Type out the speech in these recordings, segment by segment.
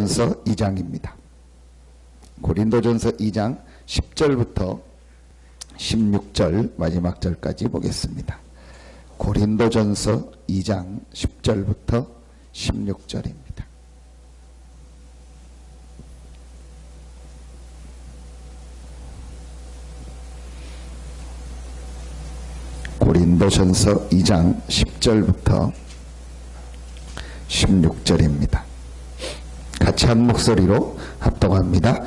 고린도전서 2장입니다. 고린도전서 2장 10절부터 16절 마지막 절까지 보겠습니다. 고린도전서 2장 10절부터 16절입니다. 고린도전서 2장 10절부터 16절입니다. 같이 한 목소리로 합독합니다.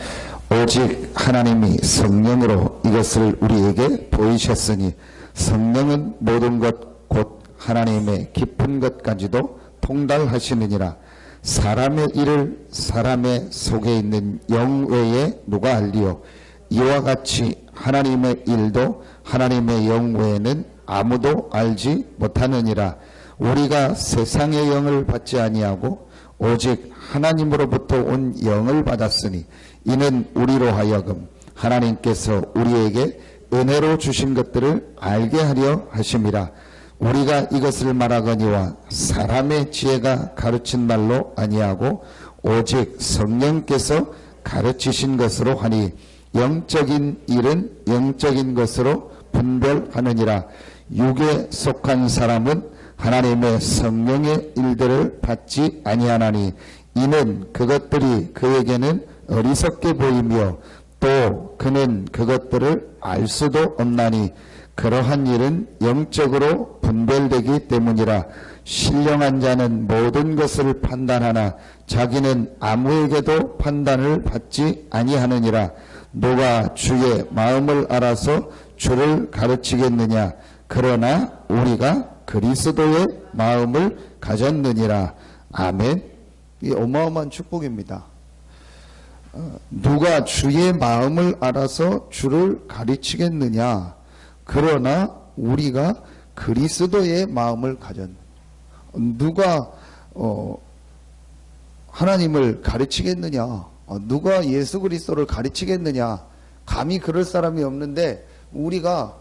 오직 하나님이 성령으로 이것을 우리에게 보이셨으니 성령은 모든 것 곧 하나님의 깊은 것까지도 통달하시느니라. 사람의 일을 사람의 속에 있는 영 외에 누가 알리요? 이와 같이 하나님의 일도 하나님의 영 외에는 아무도 알지 못하느니라. 우리가 세상의 영을 받지 아니하고 오직 하나님으로부터 온 영을 받았으니 이는 우리로 하여금 하나님께서 우리에게 은혜로 주신 것들을 알게 하려 하심이라. 우리가 이것을 말하거니와 사람의 지혜가 가르친 말로 아니하고 오직 성령께서 가르치신 것으로 하니 영적인 일은 영적인 것으로 분별하느니라. 육에 속한 사람은 하나님의 성령의 일들을 받지 아니하나니 이는 그것들이 그에게는 어리석게 보이며 또 그는 그것들을 알 수도 없나니 그러한 일은 영적으로 분별되기 때문이라. 신령한 자는 모든 것을 판단하나 자기는 아무에게도 판단을 받지 아니하느니라. 누가 주의 마음을 알아서 주를 가르치겠느냐? 그러나 우리가 그리스도의 마음을 가졌느니라. 아멘. 이 어마어마한 축복입니다. 누가 주의 마음을 알아서 주를 가르치겠느냐? 그러나 우리가 그리스도의 마음을 가졌느냐? 누가 하나님을 가르치겠느냐? 누가 예수 그리스도를 가르치겠느냐? 감히 그럴 사람이 없는데 우리가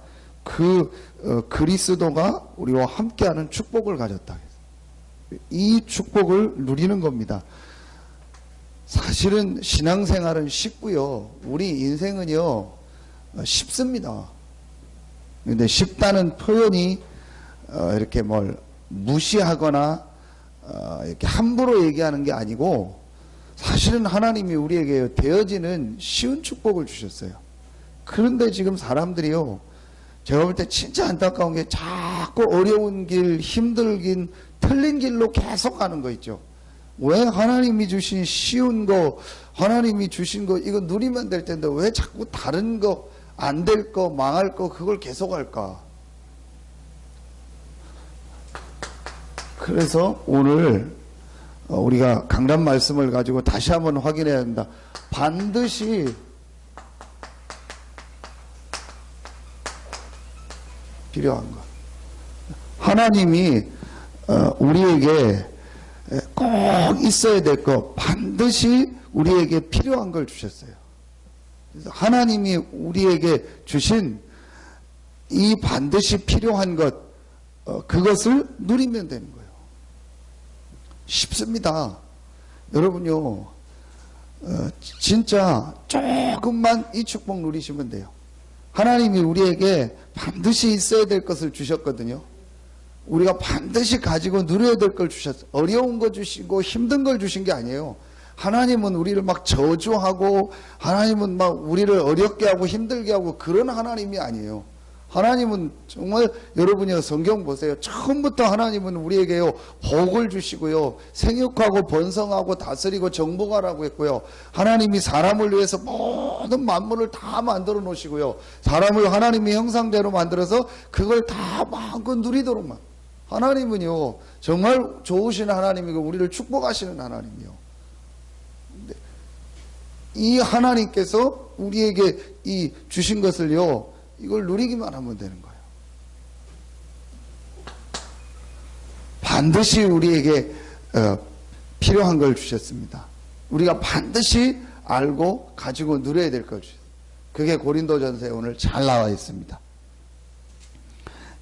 그리스도가 우리와 함께하는 축복을 가졌다. 이 축복을 누리는 겁니다. 사실은 신앙생활은 쉽고요. 우리 인생은요 쉽습니다. 근데 쉽다는 표현이 이렇게 뭘 무시하거나 이렇게 함부로 얘기하는 게 아니고 사실은 하나님이 우리에게 되어지는 쉬운 축복을 주셨어요. 그런데 지금 사람들이요, 제가 볼 때 진짜 안타까운 게 자꾸 어려운 길, 힘들긴 틀린 길로 계속 가는 거 있죠. 왜 하나님이 주신 쉬운 거, 하나님이 주신 거 이거 누리면 될 텐데 왜 자꾸 다른 거, 안 될 거, 망할 거 그걸 계속 할까? 그래서 오늘 우리가 강단 말씀을 가지고 다시 한번 확인해야 한다. 반드시 필요한 것. 하나님이 우리에게 꼭 있어야 될 것, 반드시 우리에게 필요한 걸 주셨어요. 그래서 하나님이 우리에게 주신 이 반드시 필요한 것, 그것을 누리면 되는 거예요. 쉽습니다. 여러분요, 진짜 조금만 이 축복 누리시면 돼요. 하나님이 우리에게 반드시 있어야 될 것을 주셨거든요. 우리가 반드시 가지고 누려야 될 걸 주셨어요. 어려운 거 주시고 힘든 걸 주신 게 아니에요. 하나님은 우리를 막 저주하고 하나님은 막 우리를 어렵게 하고 힘들게 하고 그런 하나님이 아니에요. 하나님은 정말 여러분이 성경 보세요. 처음부터 하나님은 우리에게요 복을 주시고요 생육하고 번성하고 다스리고 정복하라고 했고요. 하나님이 사람을 위해서 모든 만물을 다 만들어 놓으시고요. 사람을 하나님의 형상대로 만들어서 그걸 다 마음껏 누리도록만. 하나님은요 정말 좋으신 하나님이고 우리를 축복하시는 하나님이요. 이 하나님께서 우리에게 이 주신 것을요 이걸 누리기만 하면 되는 거예요. 반드시 우리에게 필요한 걸 주셨습니다. 우리가 반드시 알고 가지고 누려야 될 걸 주셨어요. 그게 고린도전서에 오늘 잘 나와 있습니다.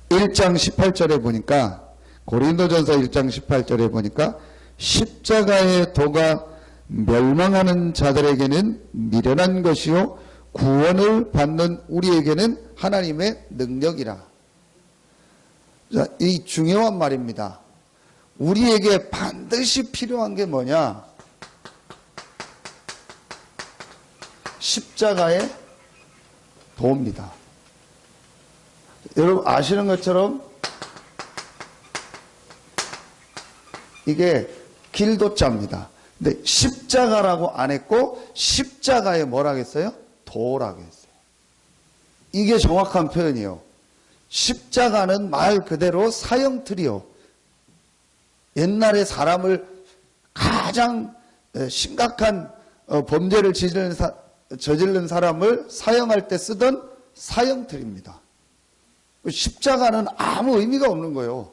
1장 18절에 보니까 고린도전서 1장 18절에 보니까 십자가의 도가 멸망하는 자들에게는 미련한 것이요 구원을 받는 우리에게는 하나님의 능력이라. 자, 이 중요한 말입니다. 우리에게 반드시 필요한 게 뭐냐? 십자가의 도입니다. 여러분 아시는 것처럼 이게 길도자입니다. 근데 십자가라고 안 했고 십자가에 뭐라고 했어요? 도라고 했어요. 이게 정확한 표현이에요. 십자가는 말 그대로 사형틀이요. 옛날에 사람을 가장 심각한 범죄를 저지른 사람을 사형할 때 쓰던 사형틀입니다. 십자가는 아무 의미가 없는 거예요.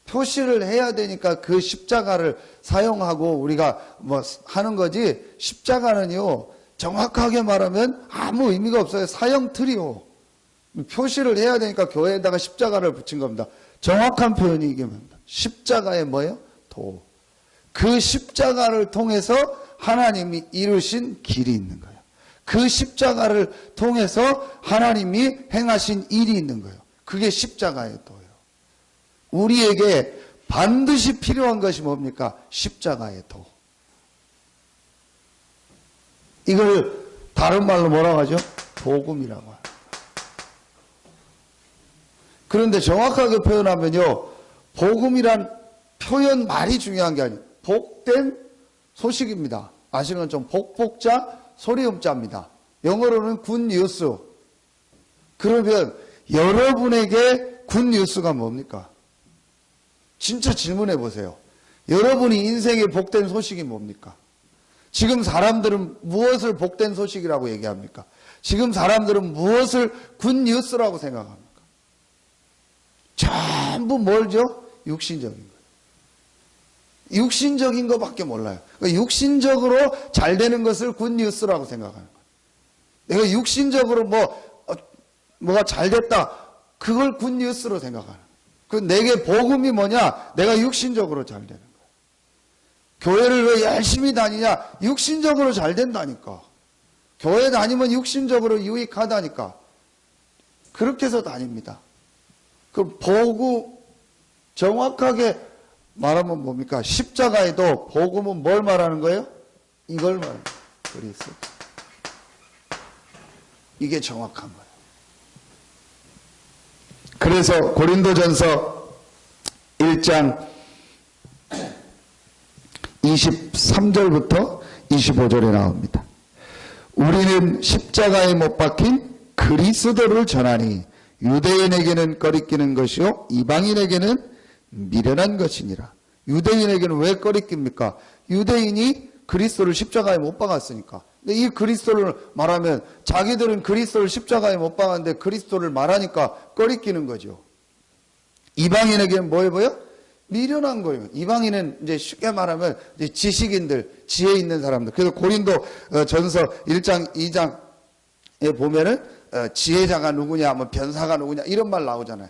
표시를 해야 되니까 그 십자가를 사용하고 우리가 뭐 하는 거지, 십자가는요 정확하게 말하면 아무 의미가 없어요. 사형틀이요. 표시를 해야 되니까 교회에다가 십자가를 붙인 겁니다. 정확한 표현이 이게 뭡니까? 십자가의 뭐예요? 도. 그 십자가를 통해서 하나님이 이루신 길이 있는 거예요. 그 십자가를 통해서 하나님이 행하신 일이 있는 거예요. 그게 십자가의 도예요. 우리에게 반드시 필요한 것이 뭡니까? 십자가의 도. 이걸 다른 말로 뭐라고 하죠? 복음이라고 해요. 그런데 정확하게 표현하면요, 복음이란 표현 말이 중요한 게 아니에요. 복된 소식입니다. 아시는 것처럼 복복자 소리음자입니다. 영어로는 굿뉴스. 그러면 여러분에게 굿뉴스가 뭡니까? 진짜 질문해 보세요. 여러분이 인생의 복된 소식이 뭡니까? 지금 사람들은 무엇을 복된 소식이라고 얘기합니까? 지금 사람들은 무엇을 굿뉴스라고 생각합니까? 전부 뭘죠? 육신적인 거예요. 육신적인 것밖에 몰라요. 그러니까 육신적으로 잘 되는 것을 굿뉴스라고 생각하는 거예요. 내가 육신적으로 뭐가 잘 됐다. 그걸 굿뉴스로 생각하는 거예요. 그 내게 복음이 뭐냐? 내가 육신적으로 잘 되는 거예요. 교회를 왜 열심히 다니냐? 육신적으로 잘 된다니까. 교회 다니면 육신적으로 유익하다니까. 그렇게 해서 다닙니다. 그 복음 정확하게 말하면 뭡니까? 십자가에도 복음은 뭘 말하는 거예요? 이걸 말하는 거예요. 그리스도. 이게 정확한 거예요. 그래서 고린도전서 1장 23절부터 25절에 나옵니다. 우리는 십자가에 못 박힌 그리스도를 전하니 유대인에게는 꺼리끼는 것이요 이방인에게는 미련한 것이니라. 유대인에게는 왜 꺼리낍니까? 유대인이 그리스도를 십자가에 못 박았으니까. 근데 이 그리스도를 말하면 자기들은 그리스도를 십자가에 못 박았는데 그리스도를 말하니까 꺼리끼는 거죠. 이방인에게는 뭐해 보여? 미련한 거예요. 이방인은 이제 쉽게 말하면 이제 지식인들, 지혜 있는 사람들. 그래서 고린도 전서 1장, 2장에 보면은 지혜자가 누구냐, 뭐 변사가 누구냐 이런 말 나오잖아요.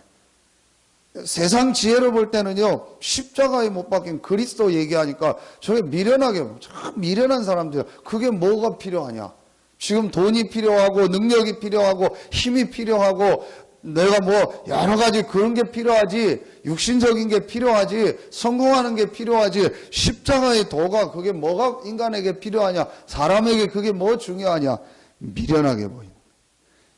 세상 지혜로 볼 때는요, 십자가에 못 박힌 그리스도 얘기하니까 저게 미련하게, 참 미련한 사람들. 그게 뭐가 필요하냐? 지금 돈이 필요하고 능력이 필요하고 힘이 필요하고 내가 뭐 여러 가지 그런 게 필요하지, 육신적인 게 필요하지, 성공하는 게 필요하지, 십자가의 도가 그게 뭐가 인간에게 필요하냐? 사람에게 그게 뭐 중요하냐? 미련하게 보인다.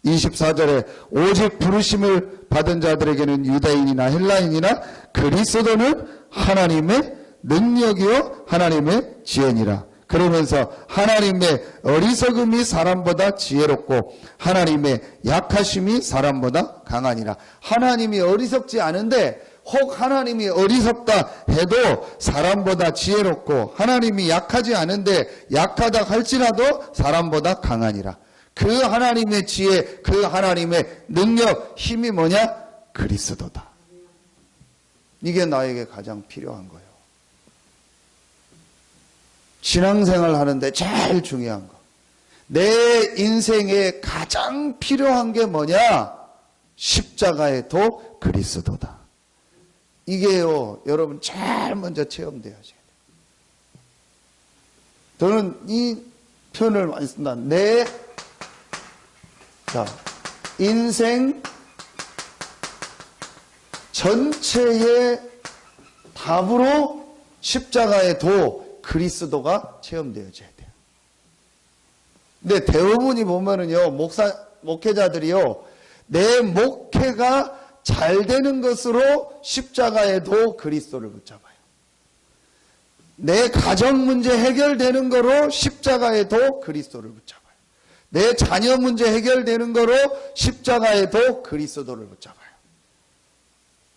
24절에 오직 부르심을 받은 자들에게는 유대인이나 헬라인이나 그리스도는 하나님의 능력이요 하나님의 지혜니라. 그러면서 하나님의 어리석음이 사람보다 지혜롭고 하나님의 약하심이 사람보다 강하니라. 하나님이 어리석지 않은데 혹 하나님이 어리석다 해도 사람보다 지혜롭고 하나님이 약하지 않은데 약하다 할지라도 사람보다 강하니라. 그 하나님의 지혜, 그 하나님의 능력, 힘이 뭐냐? 그리스도다. 이게 나에게 가장 필요한 거예요. 신앙생활 하는데 제일 중요한 거. 내 인생에 가장 필요한 게 뭐냐? 십자가의 도 그리스도다. 이게요, 여러분 제일 먼저 체험돼야지. 저는 이 표현을 많이 씁니다. 자, 인생 전체의 답으로 십자가의 도, 그리스도가 체험되어져야 돼요. 근데 대부분이 보면은요, 목회자들이요, 내 목회가 잘 되는 것으로 십자가의 도, 그리스도를 붙잡아요. 내 가정 문제 해결되는 거로 십자가의 도, 그리스도를 붙잡아요. 내 자녀 문제 해결되는 거로 십자가의 도, 그리스도를 붙잡아요.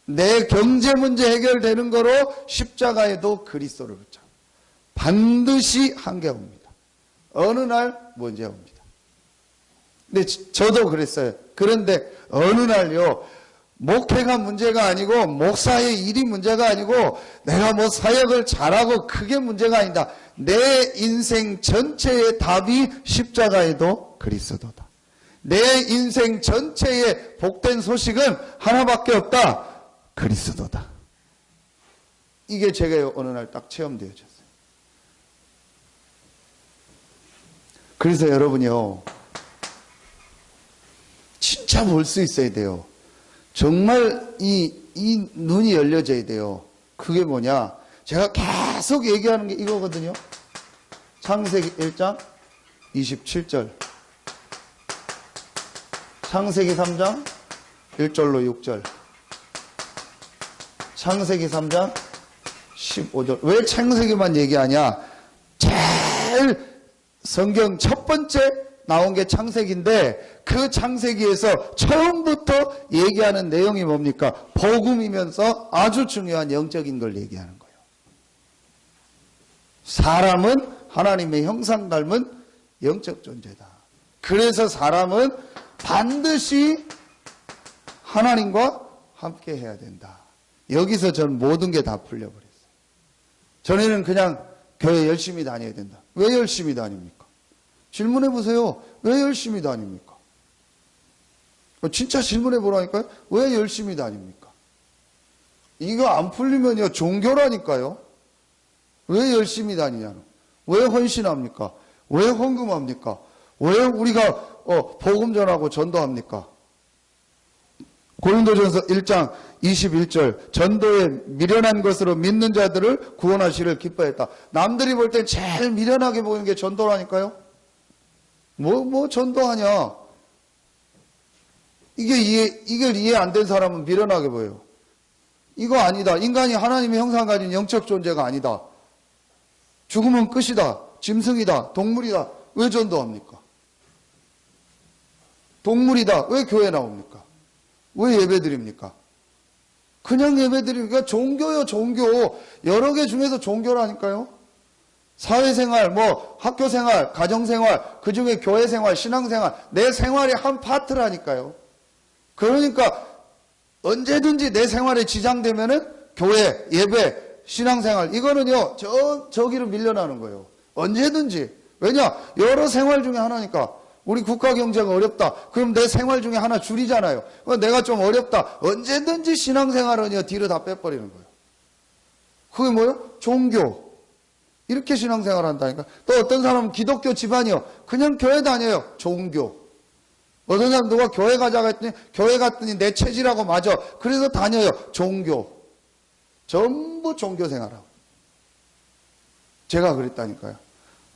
내 경제 문제 해결되는 거로 십자가의 도, 그리스도를 붙잡아요. 반드시 한계가 옵니다. 어느 날 문제가 옵니다. 근데 저도 그랬어요. 그런데 어느 날요, 목회가 문제가 아니고 목사의 일이 문제가 아니고 내가 뭐 사역을 잘하고 그게 문제가 아니다. 내 인생 전체의 답이 십자가에도 그리스도다. 내 인생 전체의 복된 소식은 하나밖에 없다. 그리스도다. 이게 제가 어느 날 딱 체험되어졌어요. 그래서 여러분이요, 진짜 볼 수 있어야 돼요. 정말 이 눈이 열려져야 돼요. 그게 뭐냐? 제가 계속 얘기하는 게 이거거든요. 창세기 1장 27절. 창세기 3장 1절로 6절. 창세기 3장 15절. 왜 창세기만 얘기하냐? 제일 성경 첫 번째 나온 게 창세기인데 그 창세기에서 처음부터 얘기하는 내용이 뭡니까? 복음이면서 아주 중요한 영적인 걸 얘기하는 거예요. 사람은 하나님의 형상 닮은 영적 존재다. 그래서 사람은 반드시 하나님과 함께 해야 된다. 여기서 저는 모든 게 다 풀려버렸어요. 전에는 그냥 교회 열심히 다녀야 된다. 왜 열심히 다닙니까? 질문해 보세요. 왜 열심히 다닙니까? 진짜 질문해 보라니까요. 왜 열심히 다닙니까? 이거 안 풀리면요, 종교라니까요. 왜 열심히 다니냐는. 왜 헌신합니까? 왜 헌금합니까? 왜 우리가 복음 전하고 전도합니까? 고린도전서 1장 21절, 전도에 미련한 것으로 믿는 자들을 구원하시를 기뻐했다. 남들이 볼 때 제일 미련하게 보이는 게 전도라니까요. 뭐 전도하냐? 이걸 이해 안 된 사람은 미련하게 보여요. 이거 아니다. 인간이 하나님의 형상 가진 영적 존재가 아니다. 죽으면 끝이다. 짐승이다. 동물이다. 왜 전도합니까? 동물이다. 왜 교회 나옵니까? 왜 예배 드립니까? 그냥 예배 드립니까? 종교요, 종교. 여러 개 중에서 종교라니까요. 사회생활, 뭐 학교생활, 가정생활, 그 중에 교회생활, 신앙생활, 내 생활의 한 파트라니까요. 그러니까 언제든지 내 생활에 지장되면은 교회, 예배, 신앙생활 이거는요 저기로 밀려나는 거예요. 언제든지. 왜냐? 여러 생활 중에 하나니까. 우리 국가 경제가 어렵다. 그럼 내 생활 중에 하나 줄이잖아요. 내가 좀 어렵다. 언제든지 신앙생활은요 뒤로 다 빼버리는 거예요. 그게 뭐예요? 종교. 이렇게 신앙생활 한다니까. 또 어떤 사람은 기독교 집안이요. 그냥 교회 다녀요. 종교. 어떤 사람 누가 교회 가자고 했더니 교회 갔더니 내 체질하고 맞아. 그래서 다녀요. 종교. 전부 종교 생활하고. 제가 그랬다니까요.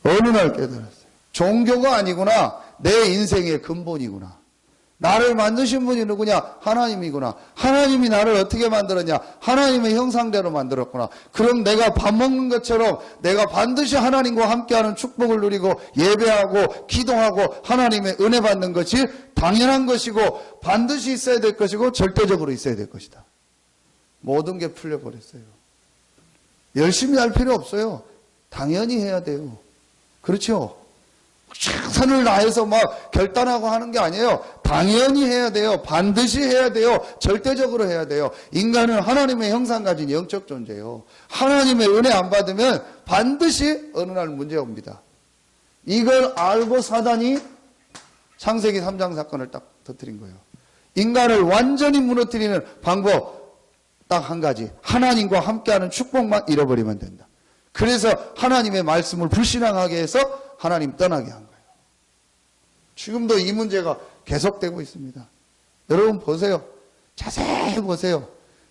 어느 날 깨달았어요. 종교가 아니구나. 내 인생의 근본이구나. 나를 만드신 분이 누구냐? 하나님이구나. 하나님이 나를 어떻게 만들었냐? 하나님의 형상대로 만들었구나. 그럼 내가 밥 먹는 것처럼 내가 반드시 하나님과 함께하는 축복을 누리고 예배하고 기도하고 하나님의 은혜 받는 것이 당연한 것이고 반드시 있어야 될 것이고 절대적으로 있어야 될 것이다. 모든 게 풀려버렸어요. 열심히 할 필요 없어요. 당연히 해야 돼요. 그렇죠? 최선을 다해서 막 결단하고 하는 게 아니에요. 당연히 해야 돼요. 반드시 해야 돼요. 절대적으로 해야 돼요. 인간은 하나님의 형상 가진 영적 존재예요. 하나님의 은혜 안 받으면 반드시 어느 날 문제 옵니다. 이걸 알고 사단이 창세기 3장 사건을 딱 터뜨린 거예요. 인간을 완전히 무너뜨리는 방법 딱 한 가지. 하나님과 함께하는 축복만 잃어버리면 된다. 그래서 하나님의 말씀을 불신앙하게 해서 하나님 떠나게 한 거예요. 지금도 이 문제가 계속되고 있습니다. 여러분 보세요. 자세히 보세요.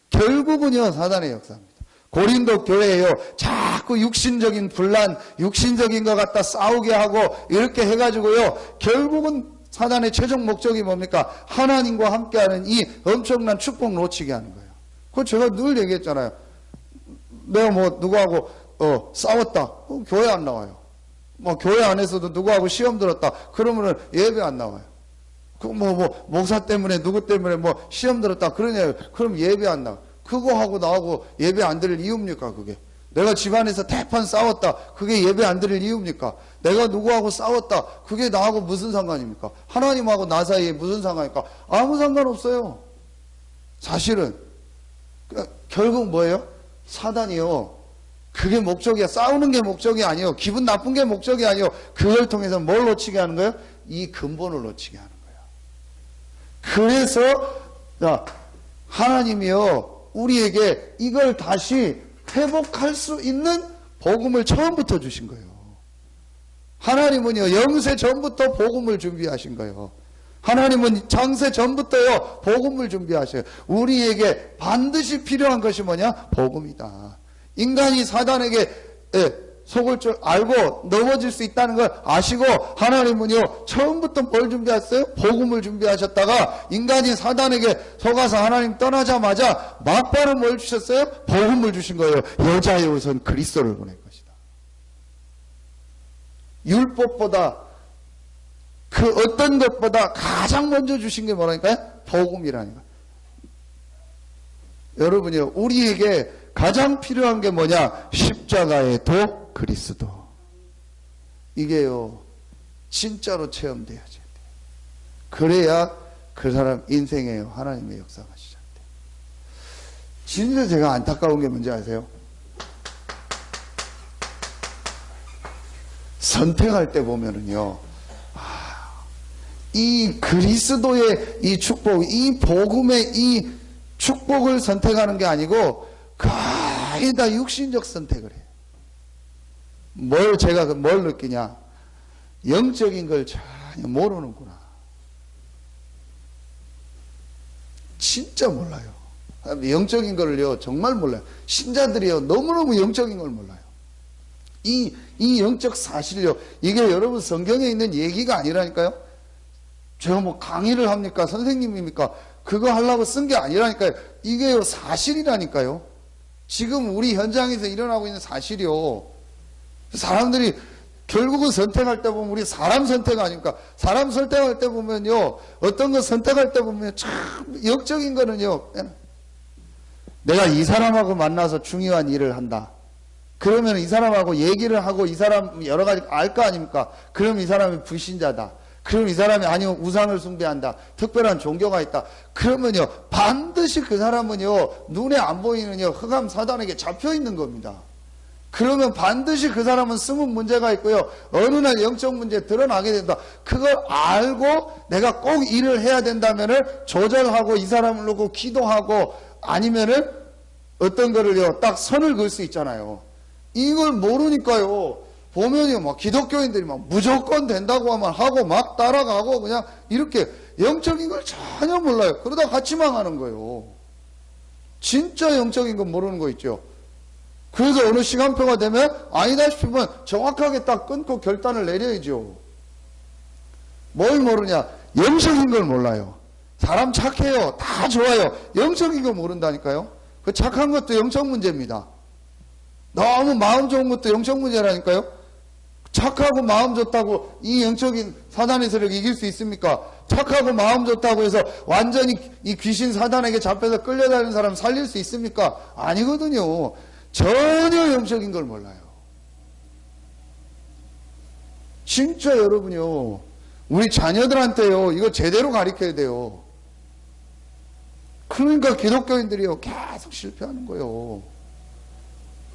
결국은요, 사단의 역사입니다. 고린도 교회에요, 자꾸 육신적인 분란, 육신적인 것 갖다 싸우게 하고 이렇게 해가지고요, 결국은 사단의 최종 목적이 뭡니까? 하나님과 함께하는 이 엄청난 축복 놓치게 하는 거예요. 그거 제가 늘 얘기했잖아요. 내가 뭐 누구하고 싸웠다. 교회 안 나와요. 뭐 교회 안에서도 누구하고 시험 들었다. 그러면은 예배 안 나와요. 그 목사 때문에 누구 때문에 뭐 시험 들었다. 그러냐? 그럼 예배 안 나와. 그거 하고 나하고 예배 안 드릴 이유입니까? 그게 내가 집안에서 대판 싸웠다. 그게 예배 안 드릴 이유입니까? 내가 누구하고 싸웠다. 그게 나하고 무슨 상관입니까? 하나님하고 나 사이에 무슨 상관입니까? 아무 상관없어요. 사실은 결국 뭐예요? 사단이요, 그게 목적이야. 싸우는 게 목적이 아니에요. 기분 나쁜 게 목적이 아니에요. 그걸 통해서 뭘 놓치게 하는 거예요? 이 근본을 놓치게 하는 거예요. 그래서 하나님이요, 우리에게 이걸 다시 회복할 수 있는 복음을 처음부터 주신 거예요. 하나님은요, 영세 전부터 복음을 준비하신 거예요. 하나님은 장세 전부터요, 복음을 준비하셔요. 우리에게 반드시 필요한 것이 뭐냐? 복음이다. 인간이 사단에게 속을 줄 알고 넘어질 수 있다는 걸 아시고, 하나님은요, 처음부터 뭘 준비했어요? 복음을 준비하셨다가 인간이 사단에게 속아서 하나님 떠나자마자 막바로 뭘 주셨어요? 복음을 주신 거예요. 여자의 우선 그리스도를 보낼 것이다. 율법보다, 그 어떤 것보다 가장 먼저 주신 게 뭐라니까요? 복음이라니까. 여러분이요, 우리에게 가장 필요한 게 뭐냐? 십자가의 도, 그리스도. 이게요, 진짜로 체험돼야지. 그래야 그 사람 인생에요, 하나님의 역사가 시작돼요. 진짜 제가 안타까운 게 뭔지 아세요? 선택할 때 보면은요, 이 그리스도의 이 축복, 이 복음의 이 축복을 선택하는 게 아니고 거의 다 육신적 선택을 해요. 제가 뭘 느끼냐? 영적인 걸 전혀 모르는구나. 진짜 몰라요. 영적인 걸요, 정말 몰라요. 신자들이요, 너무너무 영적인 걸 몰라요. 이 영적 사실요, 이게 여러분 성경에 있는 얘기가 아니라니까요. 제가 뭐 강의를 합니까? 선생님입니까? 그거 하려고 쓴 게 아니라니까요. 이게요, 사실이라니까요. 지금 우리 현장에서 일어나고 있는 사실이요. 사람들이 결국은 선택할 때 보면 우리 사람 선택 아닙니까? 사람 선택할 때 보면요, 어떤 거 선택할 때 보면 참 영적인 거는요, 내가 이 사람하고 만나서 중요한 일을 한다. 그러면 이 사람하고 얘기를 하고 이 사람 여러 가지 알 거 아닙니까? 그럼 이 사람이 불신자다. 그럼 이 사람이 아니면 우상을 숭배한다. 특별한 종교가 있다. 그러면요, 반드시 그 사람은요, 눈에 안 보이는요, 흑암 사단에게 잡혀 있는 겁니다. 그러면 반드시 그 사람은 숨은 문제가 있고요, 어느 날 영적 문제 드러나게 된다. 그걸 알고 내가 꼭 일을 해야 된다면은 조절하고 이 사람을 놓고 기도하고 아니면은 어떤 거를요, 딱 선을 그을 수 있잖아요. 이걸 모르니까요, 보면요, 막 기독교인들이 막 무조건 된다고 하면 하고 막 따라가고 그냥 이렇게 영적인 걸 전혀 몰라요. 그러다 같이 망하는 거예요. 진짜 영적인 건 모르는 거 있죠. 그래서 어느 시간표가 되면 아니다 싶으면 정확하게 딱 끊고 결단을 내려야죠. 뭘 모르냐? 영적인 걸 몰라요. 사람 착해요. 다 좋아요. 영적인 거 모른다니까요. 그 착한 것도 영적 문제입니다. 너무 마음 좋은 것도 영적 문제라니까요. 착하고 마음 좋다고 이 영적인 사단의 세력을 이길 수 있습니까? 착하고 마음 좋다고 해서 완전히 이 귀신 사단에게 잡혀서 끌려다니는 사람 살릴 수 있습니까? 아니거든요. 전혀 영적인 걸 몰라요. 진짜 여러분요, 우리 자녀들한테요, 이거 제대로 가르쳐야 돼요. 그러니까 기독교인들이요, 계속 실패하는 거예요.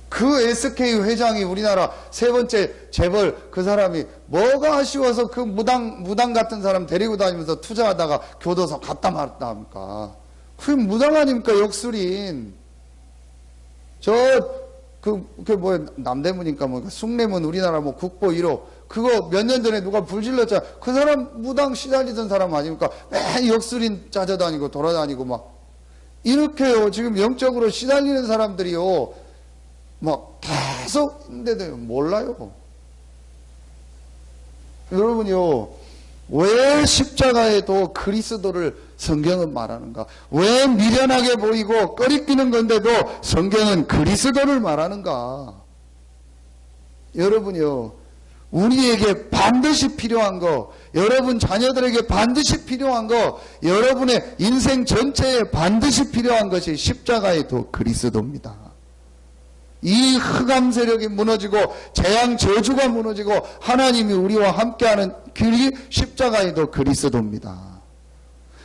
그 SK 회장이 우리나라 세 번째 재벌 그 사람이 뭐가 아쉬워서 그 무당 같은 사람 데리고 다니면서 투자하다가 교도소 갔다 말았다 합니까? 그게 무당 아닙니까? 역술인. 그게 뭐 남대문이니까 뭐 숭례문 우리나라 뭐 국보 1호 그거 몇 년 전에 누가 불질렀잖아. 그 사람 무당 시달리던 사람 아닙니까? 맨 역술인 짜져다니고 돌아다니고 막 이렇게요. 지금 영적으로 시달리는 사람들이요. 막 계속 있는데도 몰라요. 여러분요. 왜 십자가에도 그리스도를 성경은 말하는가? 왜 미련하게 보이고 꺼리끼는 건데도 성경은 그리스도를 말하는가? 여러분요, 우리에게 반드시 필요한 거, 여러분 자녀들에게 반드시 필요한 거, 여러분의 인생 전체에 반드시 필요한 것이 십자가에도 그리스도입니다. 이 흑암 세력이 무너지고 재앙 저주가 무너지고 하나님이 우리와 함께하는 길이 십자가에도 그리스도입니다.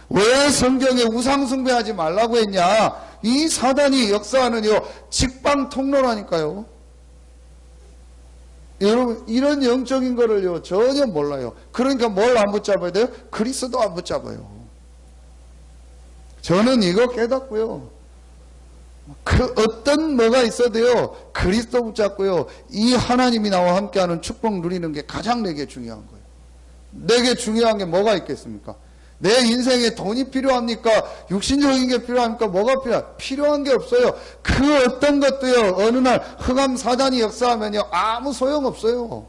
왜 성경에 우상 숭배하지 말라고 했냐? 이 사단이 역사하는요 직방 통로라니까요. 여러분 이런 영적인 거를요 전혀 몰라요. 그러니까 뭘 안 붙잡아야 돼요? 그리스도 안 붙잡아요. 저는 이거 깨닫고요. 그 어떤 뭐가 있어도요 그리스도 붙잡고요 이 하나님이 나와 함께하는 축복 누리는 게 가장 내게 중요한 거예요. 내게 중요한 게 뭐가 있겠습니까? 내 인생에 돈이 필요합니까? 육신적인 게 필요합니까? 뭐가 필요한 게 없어요. 그 어떤 것도요 어느 날 흑암 사단이 역사하면요 아무 소용없어요.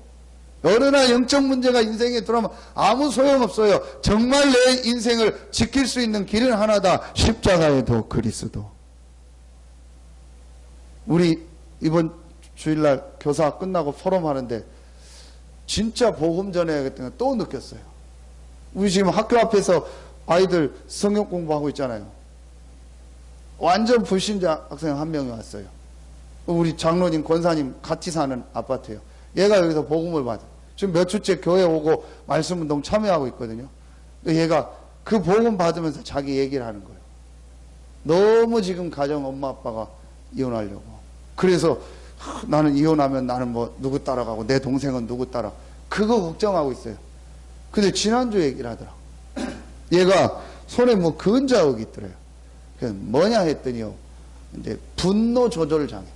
어느 날 영적 문제가 인생에 들어오면 아무 소용없어요. 정말 내 인생을 지킬 수 있는 길은 하나다. 십자가에도 그리스도. 우리 이번 주일날 교사 끝나고 포럼 하는데 진짜 복음 전해야겠다는 또 느꼈어요. 우리 지금 학교 앞에서 아이들 성경 공부하고 있잖아요. 완전 불신자 학생 한 명이 왔어요. 우리 장로님, 권사님 같이 사는 아파트예요. 얘가 여기서 복음을 받아요. 지금 몇 주째 교회 오고 말씀 운동 참여하고 있거든요. 얘가 그 복음 받으면서 자기 얘기를 하는 거예요. 너무 지금 가정 엄마 아빠가 이혼하려고. 그래서 나는 이혼하면 나는 뭐 누구 따라가고 내 동생은 누구 따라 그거 걱정하고 있어요. 근데 지난주 얘기를 하더라. 얘가 손에 뭐 근자욱이 있더래요. 그래서 뭐냐 했더니요. 이제 분노 조절 장애.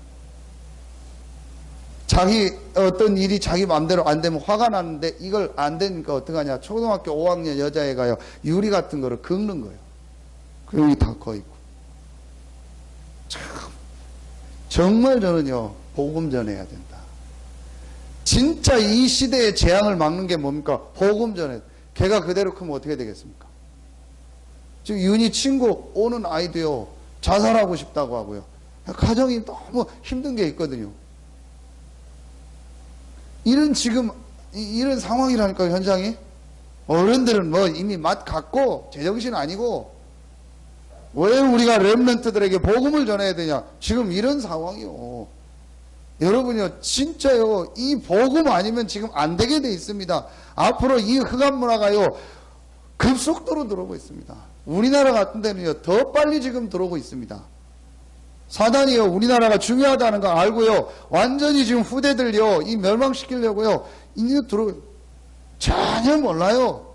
자기 어떤 일이 자기 마음대로 안 되면 화가 나는데 이걸 안 되니까 어떡하냐. 초등학교 5학년 여자애가요. 유리 같은 거를 긁는 거예요. 여기 다 커있고. 참. 정말 저는요 복음 전해야 된다. 진짜 이 시대의 재앙을 막는 게 뭡니까? 복음 전해. 걔가 그대로 크면 어떻게 되겠습니까? 지금 윤희 친구 오는 아이도요 자살하고 싶다고 하고요. 가정이 너무 힘든 게 있거든요. 이런 지금 이런 상황이라니까요. 현장이. 어른들은 뭐 이미 맛 갔고 제정신 아니고 왜 우리가 렘넌트들에게 복음을 전해야 되냐? 지금 이런 상황이요. 여러분요, 진짜요, 이 복음 아니면 지금 안 되게 돼 있습니다. 앞으로 이 흑암 문화가요, 급속도로 들어오고 있습니다. 우리나라 같은 데는요, 더 빨리 지금 들어오고 있습니다. 사단이요, 우리나라가 중요하다는 거 알고요, 완전히 지금 후대들요, 이 멸망시키려고요, 이제 전혀 몰라요.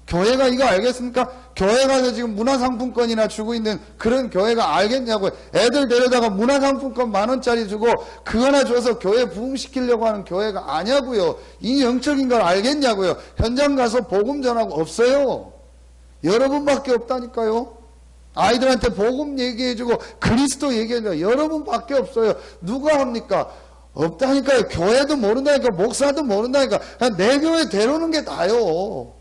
교회가 이거 알겠습니까? 교회 가서 지금 문화상품권이나 주고 있는 그런 교회가 알겠냐고요. 애들 데려다가 문화상품권 10,000원짜리 주고 그거나 줘서 교회 부흥시키려고 하는 교회가 아냐고요. 이 영적인 걸 알겠냐고요. 현장 가서 복음 전하고 없어요. 여러분밖에 없다니까요. 아이들한테 복음 얘기해주고 그리스도 얘기해주고 여러분밖에 없어요. 누가 합니까? 없다니까요. 교회도 모른다니까. 목사도 모른다니까. 그냥 내 교회 데려오는 게 다요.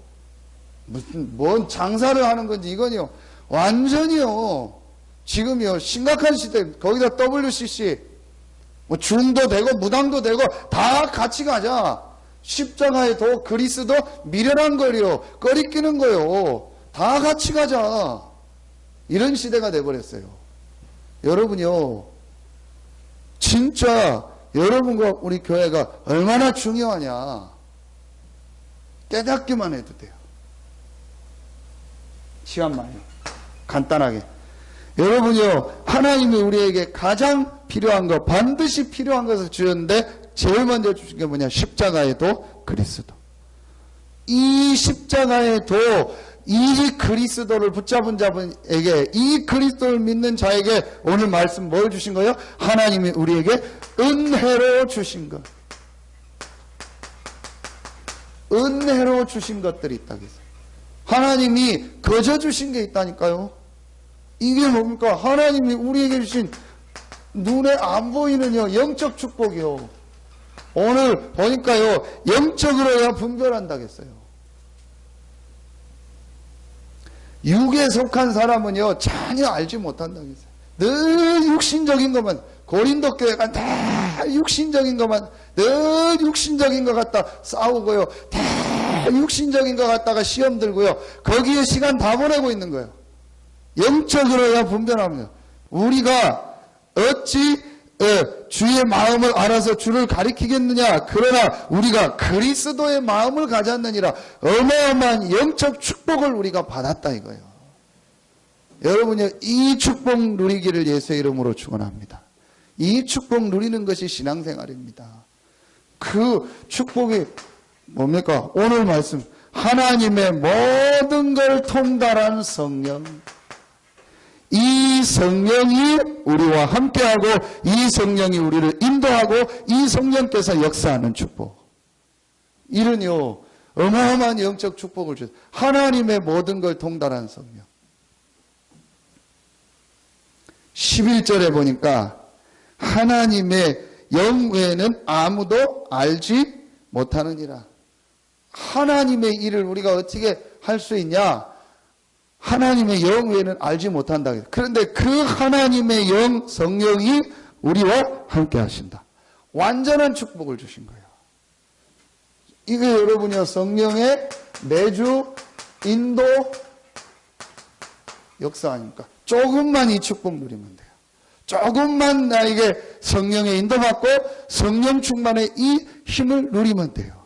무슨 뭔 장사를 하는 건지 이건요 완전히요 지금요 심각한 시대. 거기다 WCC 뭐 중도 되고 무당도 되고 다 같이 가자. 십자가에도 그리스도 미련한 거요 꺼리끼는 거요 다 같이 가자. 이런 시대가 돼버렸어요. 여러분요 진짜 여러분과 우리 교회가 얼마나 중요하냐 깨닫기만 해도 돼요. 시간 많이 간단하게 여러분요 하나님이 우리에게 가장 필요한 것 반드시 필요한 것을 주셨는데 제일 먼저 주신 게 뭐냐 십자가에도 그리스도. 이 십자가에도 이 그리스도를 붙잡은 자분에게, 이 그리스도를 믿는 자에게 오늘 말씀 뭘 주신 거예요? 하나님이 우리에게 은혜로 주신 것. 은혜로 주신 것들이 있다고 했어요. 하나님이 거저 주신 게 있다니까요. 이게 뭡니까? 하나님이 우리에게 주신 눈에 안 보이는요, 영적 축복이요. 오늘 보니까요, 영적으로야 분별한다고 했어요. 육에 속한 사람은요, 전혀 알지 못한다고 했어요. 늘 육신적인 것만, 고린도 교회가 다 육신적인 것만, 늘 육신적인 것 갖다 싸우고요, 다 육신적인 것 갖다가 시험 들고요, 거기에 시간 다 보내고 있는 거예요. 영적으로야 분별합니다. 우리가 어찌 주의 마음을 알아서 주를 가리키겠느냐? 그러나 우리가 그리스도의 마음을 가졌느니라. 어마어마한 영적 축복을 우리가 받았다 이거예요. 여러분요, 이 축복 누리기를 예수의 이름으로 축원합니다. 이 축복 누리는 것이 신앙생활입니다. 그 축복이 뭡니까? 오늘 말씀, 하나님의 모든 걸 통달한 성령. 이 성령이 우리와 함께하고, 이 성령이 우리를 인도하고, 이 성령께서 역사하는 축복. 이는요, 어마어마한 영적 축복을 주세요. 하나님의 모든 걸 통달한 성령. 11절에 보니까 하나님의 영 외에는 아무도 알지 못하느니라. 하나님의 일을 우리가 어떻게 할 수 있냐? 하나님의 영 외에는 알지 못한다. 그런데 그 하나님의 영, 성령이 우리와 함께 하신다. 완전한 축복을 주신 거예요. 이게 여러분이요, 성령의 매주 인도 역사 아닙니까? 조금만 이 축복 누리면 돼요. 조금만 나에게 성령의 인도받고 성령 충만의 이 힘을 누리면 돼요.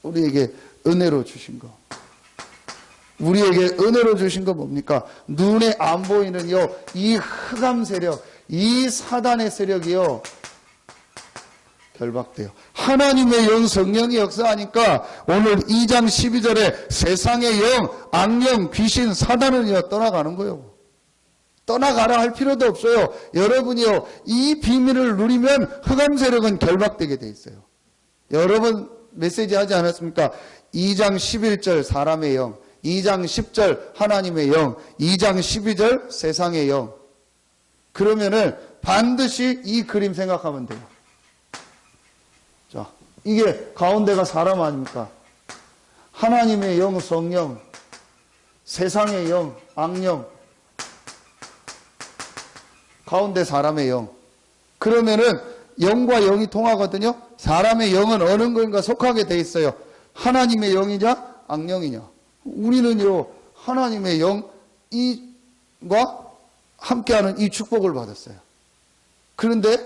우리에게 은혜로 주신 거. 우리에게 은혜로 주신 거 뭡니까? 눈에 안 보이는요, 이 흑암 세력, 이 사단의 세력이요, 결박돼요. 하나님의 영, 성령이 역사하니까 오늘 2장 12절에 세상의 영, 악령, 귀신, 사단은요, 떠나가는 거예요. 떠나가라 할 필요도 없어요. 여러분이요, 이 비밀을 누리면 흑암 세력은 결박되게 돼 있어요. 여러분 메시지 하지 않았습니까? 2장 11절 사람의 영, 2장 10절 하나님의 영, 2장 12절 세상의 영. 그러면은 반드시 이 그림 생각하면 돼요. 자, 이게 가운데가 사람 아닙니까? 하나님의 영, 성령, 세상의 영, 악령, 가운데 사람의 영. 그러면은 영과 영이 통하거든요. 사람의 영은 어느 것인가 속하게 돼 있어요. 하나님의 영이냐 악령이냐. 우리는요, 하나님의 영과 함께하는 이 축복을 받았어요. 그런데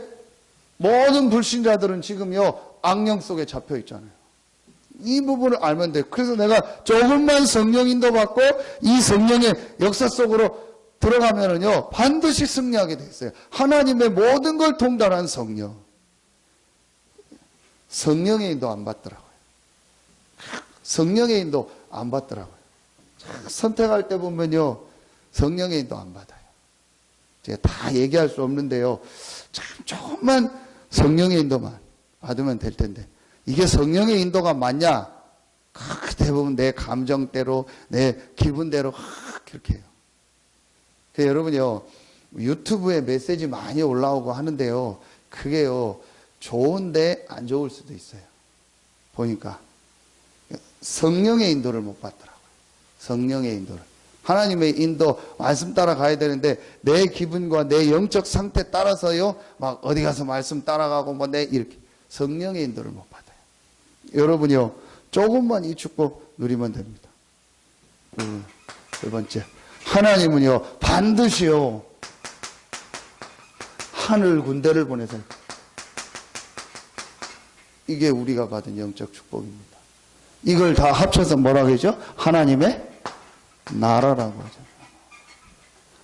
모든 불신자들은 지금요, 악령 속에 잡혀 있잖아요. 이 부분을 알면 돼요. 그래서 내가 조금만 성령 인도받고 이 성령의 역사 속으로 들어가면은요, 반드시 승리하게 돼 있어요. 하나님의 모든 걸 통달한 성령. 성령의 인도 안 받더라고요. 성령의 인도 안 받더라고요. 선택할 때 보면요, 성령의 인도 안 받아요. 제가 다 얘기할 수 없는데요, 참 조금만 성령의 인도만 받으면 될 텐데, 이게 성령의 인도가 맞냐? 대부분 내 감정대로, 내 기분대로 그렇게 해요. 그래서 여러분요, 유튜브에 메시지 많이 올라오고 하는데요, 그게요, 좋은데 안 좋을 수도 있어요. 보니까 성령의 인도를 못 받더라고요. 성령의 인도를. 하나님의 인도, 말씀 따라가야 되는데 내 기분과 내 영적 상태 따라서요, 막 어디 가서 말씀 따라가고 뭐 내 이렇게 성령의 인도를 못 받아요. 여러분요, 조금만 이 축복 누리면 됩니다. 두 번째, 하나님은요, 반드시요, 하늘 군대를 보내서, 이게 우리가 받은 영적 축복입니다. 이걸 다 합쳐서 뭐라고 하죠? 하나님의 나라라고 하죠.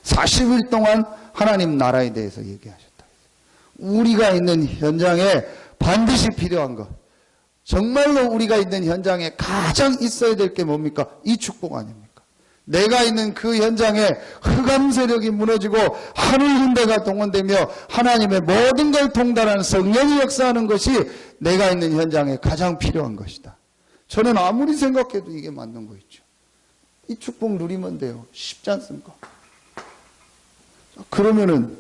40일 동안 하나님 나라에 대해서 얘기하셨다. 우리가 있는 현장에 반드시 필요한 것, 정말로 우리가 있는 현장에 가장 있어야 될 게 뭡니까? 이 축복 아닙니까? 내가 있는 그 현장에 흑암 세력이 무너지고 하늘 군대가 동원되며 하나님의 모든 걸 통달하는 성령이 역사하는 것이 내가 있는 현장에 가장 필요한 것이다. 저는 아무리 생각해도 이게 맞는 거 있죠. 이 축복 누리면 돼요. 쉽지 않습니까? 그러면은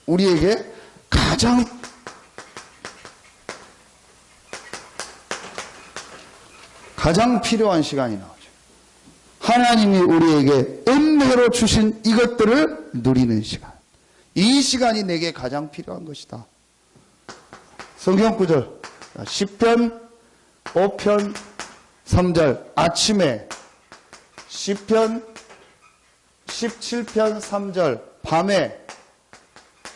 우리에게 가장 필요한 시간이 나오죠. 하나님이 우리에게 은혜로 주신 이것들을 누리는 시간. 이 시간이 내게 가장 필요한 것이다. 성경 구절 시편 5편 3절 아침에 시편 17편 3절 밤에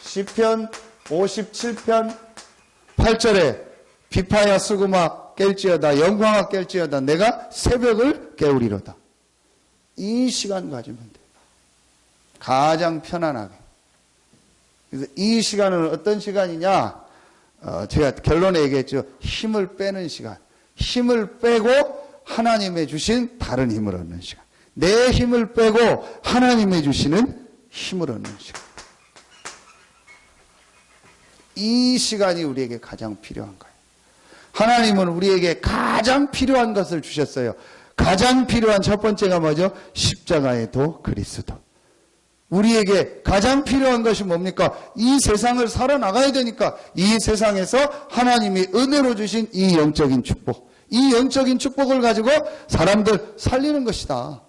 시편 57편 8절에 비파야 수금아 깰지어다 영광아 깰지어다 내가 새벽을 깨우리로다. 이 시간 가지면 돼요. 가장 편안하게. 그래서 이 시간은 어떤 시간이냐? 제가 결론에 얘기했죠. 힘을 빼는 시간. 힘을 빼고 하나님의 주신 다른 힘을 얻는 시간. 내 힘을 빼고 하나님의 주시는 힘을 얻는 시간. 이 시간이 우리에게 가장 필요한 거예요. 하나님은 우리에게 가장 필요한 것을 주셨어요. 가장 필요한 첫 번째가 뭐죠? 십자가의 도 그리스도. 우리에게 가장 필요한 것이 뭡니까? 이 세상을 살아나가야 되니까 이 세상에서 하나님이 은혜로 주신 이 영적인 축복. 이 영적인 축복을 가지고 사람들 살리는 것이다.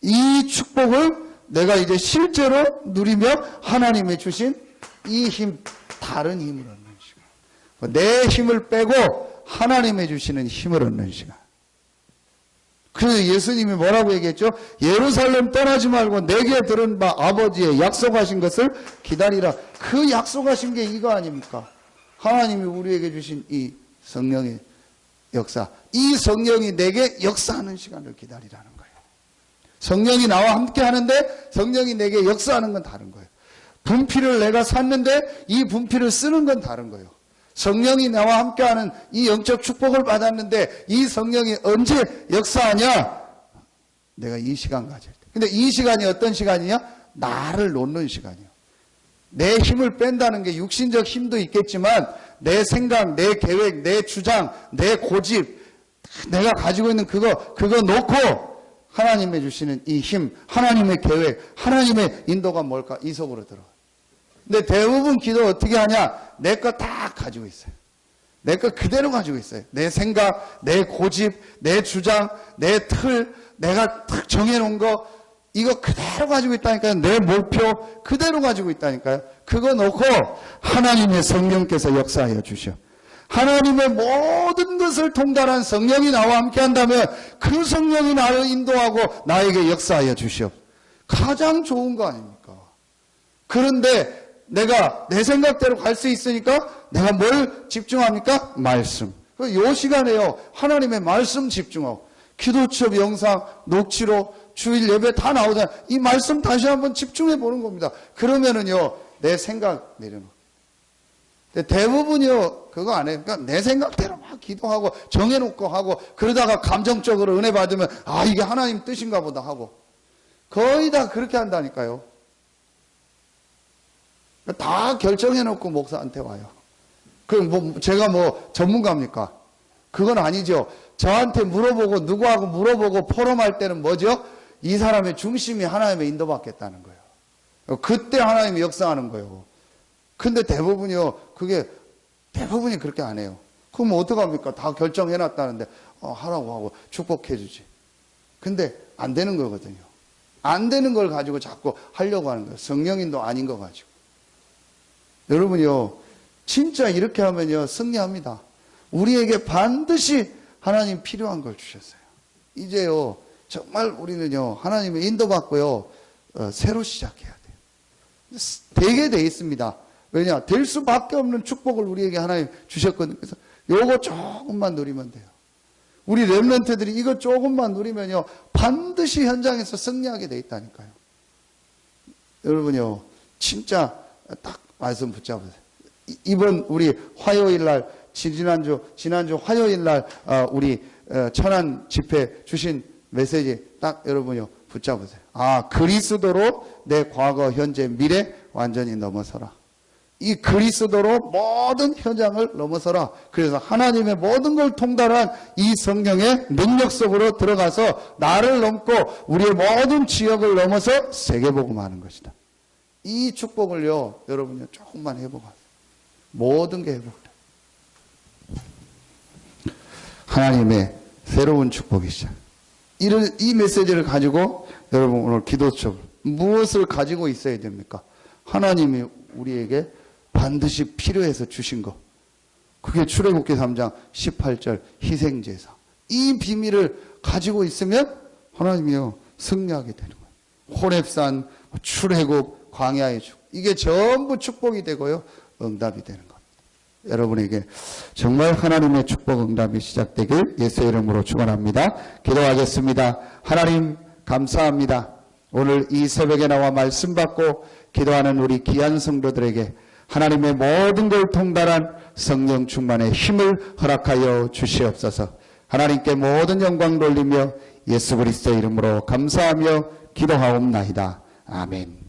이 축복을 내가 이제 실제로 누리며 하나님이 주신 이 힘, 다른 힘을 얻는 시간. 내 힘을 빼고 하나님이 주시는 힘을 얻는 시간. 그래서 예수님이 뭐라고 얘기했죠? 예루살렘 떠나지 말고 내게 들은 바 아버지의 약속하신 것을 기다리라. 그 약속하신 게 이거 아닙니까? 하나님이 우리에게 주신 이 성령의 역사. 이 성령이 내게 역사하는 시간을 기다리라는 거예요. 성령이 나와 함께 하는데 성령이 내게 역사하는 건 다른 거예요. 분필을 내가 샀는데 이 분필을 쓰는 건 다른 거예요. 성령이 나와 함께하는 이 영적 축복을 받았는데 이 성령이 언제 역사하냐? 내가 이 시간 가질 때. 근데 이 시간이 어떤 시간이냐? 나를 놓는 시간이에요. 내 힘을 뺀다는 게 육신적 힘도 있겠지만 내 생각, 내 계획, 내 주장, 내 고집, 내가 가지고 있는 그거 놓고 하나님의 주시는 이 힘, 하나님의 계획, 하나님의 인도가 뭘까? 이 속으로 들어. 근데 대부분 기도 어떻게 하냐? 내 거 다 가지고 있어요. 내 거 그대로 가지고 있어요. 내 생각, 내 고집, 내 주장, 내 틀, 내가 탁 정해놓은 거 이거 그대로 가지고 있다니까요. 내 목표 그대로 가지고 있다니까요. 그거 놓고 하나님의 성령께서 역사하여 주셔. 하나님의 모든 것을 통달한 성령이 나와 함께 한다면 그 성령이 나를 인도하고 나에게 역사하여 주시오. 가장 좋은 거 아닙니까? 그런데 내가 내 생각대로 갈 수 있으니까 내가 뭘 집중합니까? 말씀. 이 시간에요. 하나님의 말씀 집중하고 기도첩 영상, 녹취록, 주일 예배 다 나오잖아요. 이 말씀 다시 한번 집중해 보는 겁니다. 그러면은요, 내 생각 내려놓고. 대부분이요, 그거 안 해요. 그러니까 내 생각대로 막 기도하고 정해놓고 하고 그러다가 감정적으로 은혜 받으면 아, 이게 하나님 뜻인가 보다 하고 거의 다 그렇게 한다니까요. 다 결정해놓고 목사한테 와요. 그럼 제가 전문가입니까? 그건 아니죠. 저한테 물어보고 누구하고 물어보고 포럼할 때는 뭐죠? 이 사람의 중심이 하나님의 인도받겠다는 거예요. 그때 하나님이 역사하는 거예요. 근데 대부분이요, 대부분이 그렇게 안 해요. 그럼 어떡합니까? 다 결정해놨다는데, 하라고 하고 축복해주지. 근데 안 되는 거거든요. 안 되는 걸 가지고 자꾸 하려고 하는 거예요. 성령인도 아닌 거 가지고. 여러분이요, 진짜 이렇게 하면요, 승리합니다. 우리에게 반드시 하나님 필요한 걸 주셨어요. 이제요, 정말 우리는요, 하나님의 인도받고요, 새로 시작해야 돼요. 되게 돼 있습니다. 왜냐? 될 수밖에 없는 축복을 우리에게 하나님 주셨거든요. 그래서 요거 조금만 누리면 돼요. 우리 렘넌트들이 이거 조금만 누리면요, 반드시 현장에서 승리하게 돼 있다니까요. 여러분요, 진짜 딱 말씀 붙잡으세요. 이번 우리 화요일 날 지난주 화요일 날 우리 천안 집회 주신 메시지 딱 여러분요 붙잡으세요. 아, 그리스도로 내 과거, 현재, 미래 완전히 넘어서라. 이 그리스도로 모든 현장을 넘어서라. 그래서 하나님의 모든 걸 통달한 이 성령의 능력 속으로 들어가서 나를 넘고 우리의 모든 지역을 넘어서 세계복음하는 것이다. 이 축복을요, 여러분요 조금만 해보고 모든 게 회복돼. 하나님의 새로운 축복이시죠. 이 메시지를 가지고 여러분 오늘 기도처럼 무엇을 가지고 있어야 됩니까? 하나님이 우리에게 반드시 필요해서 주신 거. 그게 출애굽기 3장 18절 희생제사. 이 비밀을 가지고 있으면 하나님이요 승리하게 되는 거예요. 호렙산, 출애굽, 광야의 축복. 이게 전부 축복이 되고요. 응답이 되는 겁니다. 여러분에게 정말 하나님의 축복 응답이 시작되길 예수의 이름으로 축원합니다. 기도하겠습니다. 하나님 감사합니다. 오늘 이 새벽에 나와 말씀 받고 기도하는 우리 귀한 성도들에게 하나님의 모든 걸 통달한 성령 충만의 힘을 허락하여 주시옵소서. 하나님께 모든 영광 돌리며 예수 그리스도의 이름으로 감사하며 기도하옵나이다. 아멘.